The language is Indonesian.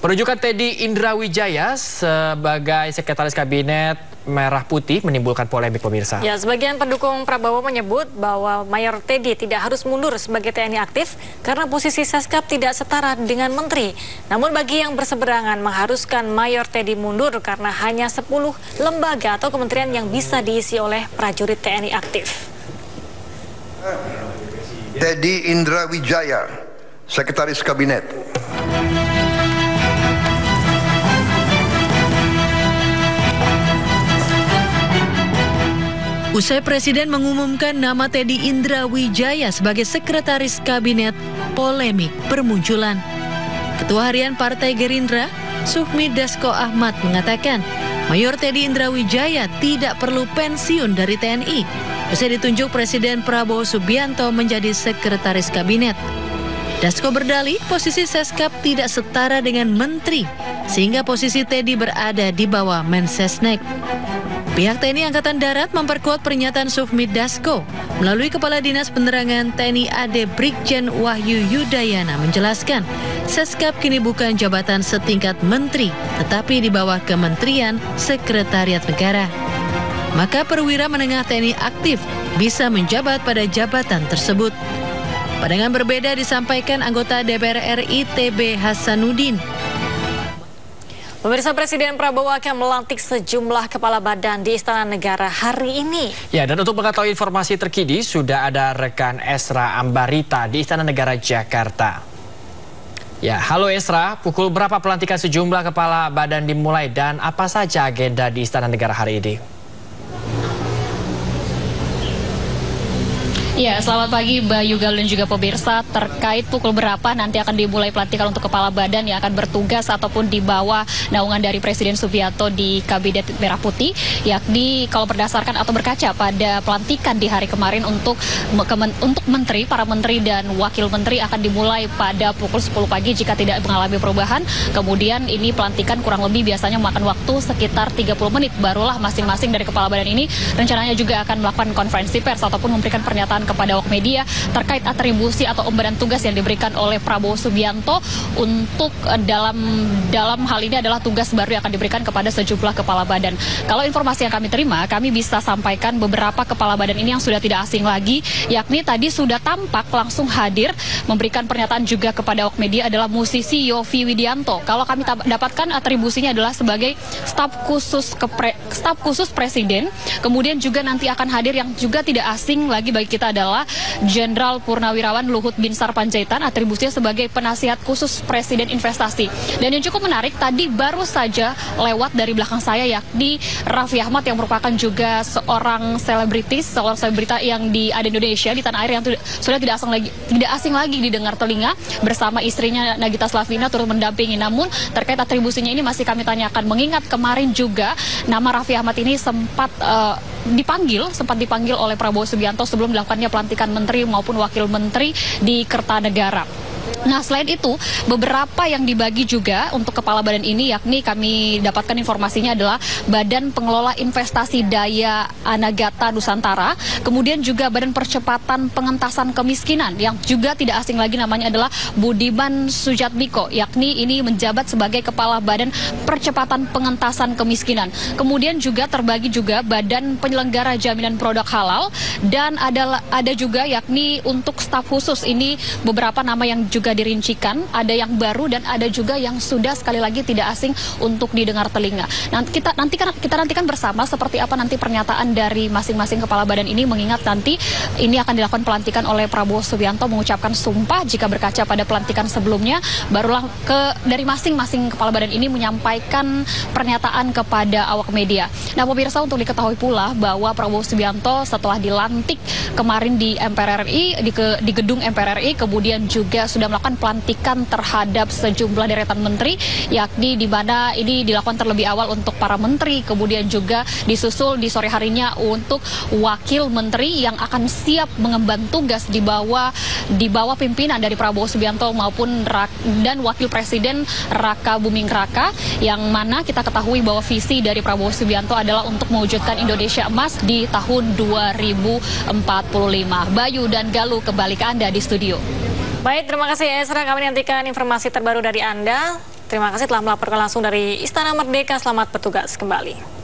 Penunjukan Teddy Indrawijaya sebagai Sekretaris Kabinet Merah Putih menimbulkan polemik, pemirsa. Ya, sebagian pendukung Prabowo menyebut bahwa Mayor Teddy tidak harus mundur sebagai TNI aktif karena posisi Seskap tidak setara dengan menteri. Namun bagi yang berseberangan mengharuskan Mayor Teddy mundur karena hanya 10 lembaga atau kementerian yang bisa diisi oleh prajurit TNI aktif. Teddy Indrawijaya, Sekretaris Kabinet. Usai Presiden mengumumkan nama Teddy Indrawijaya sebagai Sekretaris Kabinet, polemik bermunculan. Ketua Harian Partai Gerindra, Sufmi Dasko Ahmad mengatakan, Mayor Teddy Indrawijaya tidak perlu pensiun dari TNI. Usai ditunjuk Presiden Prabowo Subianto menjadi Sekretaris Kabinet. Dasko berdalih posisi Seskap tidak setara dengan menteri, sehingga posisi Teddy berada di bawah Mensesnek. Pihak TNI Angkatan Darat memperkuat pernyataan Sufmi Dasko. Melalui Kepala Dinas Penerangan TNI AD Brigjen Wahyu Yudayana menjelaskan, Seskap kini bukan jabatan setingkat menteri, tetapi di bawah Kementerian Sekretariat Negara. Maka perwira menengah TNI aktif bisa menjabat pada jabatan tersebut. Pandangan berbeda disampaikan anggota DPR RI TB Hasanuddin. Pemirsa, Presiden Prabowo akan melantik sejumlah kepala badan di Istana Negara hari ini. Ya, dan untuk mengetahui informasi terkini, sudah ada rekan Esra Ambarita di Istana Negara Jakarta. Ya, halo Esra, pukul berapa pelantikan sejumlah kepala badan dimulai dan apa saja agenda di Istana Negara hari ini? Ya, selamat pagi Bayu, Galuh dan juga pemirsa. Terkait pukul berapa nanti akan dimulai pelantikan untuk kepala badan yang akan bertugas ataupun di bawah naungan dari Presiden Subianto di Kabinet Merah Putih, yakni kalau berdasarkan atau berkaca pada pelantikan di hari kemarin untuk menteri, para menteri dan wakil menteri akan dimulai pada pukul 10 pagi jika tidak mengalami perubahan. Kemudian ini pelantikan kurang lebih biasanya memakan waktu sekitar 30 menit. Barulah masing-masing dari kepala badan ini rencananya juga akan melakukan konferensi pers ataupun memberikan pernyataan kepada awak media terkait atribusi atau embaran tugas yang diberikan oleh Prabowo Subianto untuk dalam hal ini adalah tugas baru yang akan diberikan kepada sejumlah kepala badan. Kalau informasi yang kami terima, kami bisa sampaikan beberapa kepala badan ini yang sudah tidak asing lagi, yakni tadi sudah tampak langsung hadir memberikan pernyataan juga kepada awak media adalah musisi Yovie Widianto. Kalau kami dapatkan atribusinya adalah sebagai staf khusus Presiden. Kemudian juga nanti akan hadir yang juga tidak asing lagi bagi kita adalah Jenderal Purnawirawan Luhut Binsar Panjaitan, atribusinya sebagai penasihat khusus Presiden Investasi. Dan yang cukup menarik, tadi baru saja lewat dari belakang saya, yakni Raffi Ahmad yang merupakan juga seorang selebriti yang ada di Indonesia, di tanah air, yang sudah tidak asing lagi didengar telinga, bersama istrinya Nagita Slavina turut mendampingi. Namun terkait atribusinya ini masih kami tanyakan, mengingat kemarin juga nama Raffi Ahmad ini sempat dipanggil oleh Prabowo Subianto sebelum dilakukannya pelantikan menteri maupun wakil menteri di Kertanegara. Nah, selain itu, beberapa yang dibagi juga untuk kepala badan ini, yakni kami dapatkan informasinya adalah Badan Pengelola Investasi Daya Anagata Nusantara, kemudian juga Badan Percepatan Pengentasan Kemiskinan, yang juga tidak asing lagi namanya adalah Budiman Sujatmiko, yakni ini menjabat sebagai Kepala Badan Percepatan Pengentasan Kemiskinan. Kemudian juga terbagi juga Badan Penyelenggara Jaminan Produk Halal, dan ada juga yakni untuk staf khusus ini beberapa nama yang juga dirincikan, ada yang baru dan ada juga yang sudah sekali lagi tidak asing untuk didengar telinga. Nanti kita nantikan bersama seperti apa nanti pernyataan dari masing-masing kepala badan ini, mengingat nanti ini akan dilakukan pelantikan oleh Prabowo Subianto mengucapkan sumpah. Jika berkaca pada pelantikan sebelumnya, barulah dari masing-masing kepala badan ini menyampaikan pernyataan kepada awak media. Nah, pemirsa, untuk diketahui pula bahwa Prabowo Subianto setelah dilantik kemarin di MPR RI, di gedung MPR RI, kemudian juga sudah melakukan pelantikan terhadap sejumlah deretan menteri, yakni di mana ini dilakukan terlebih awal untuk para menteri, kemudian juga disusul di sore harinya untuk wakil menteri yang akan siap mengemban tugas di bawah pimpinan dari Prabowo Subianto maupun dan wakil presiden Raka Buming Raka, yang mana kita ketahui bahwa visi dari Prabowo Subianto adalah untuk mewujudkan Indonesia emas di tahun 2045. Bayu dan Galuh, kembali ke Anda di studio. Baik, terima kasih Esra. Kami nantikan informasi terbaru dari Anda. Terima kasih telah melaporkan langsung dari Istana Merdeka. Selamat bertugas kembali.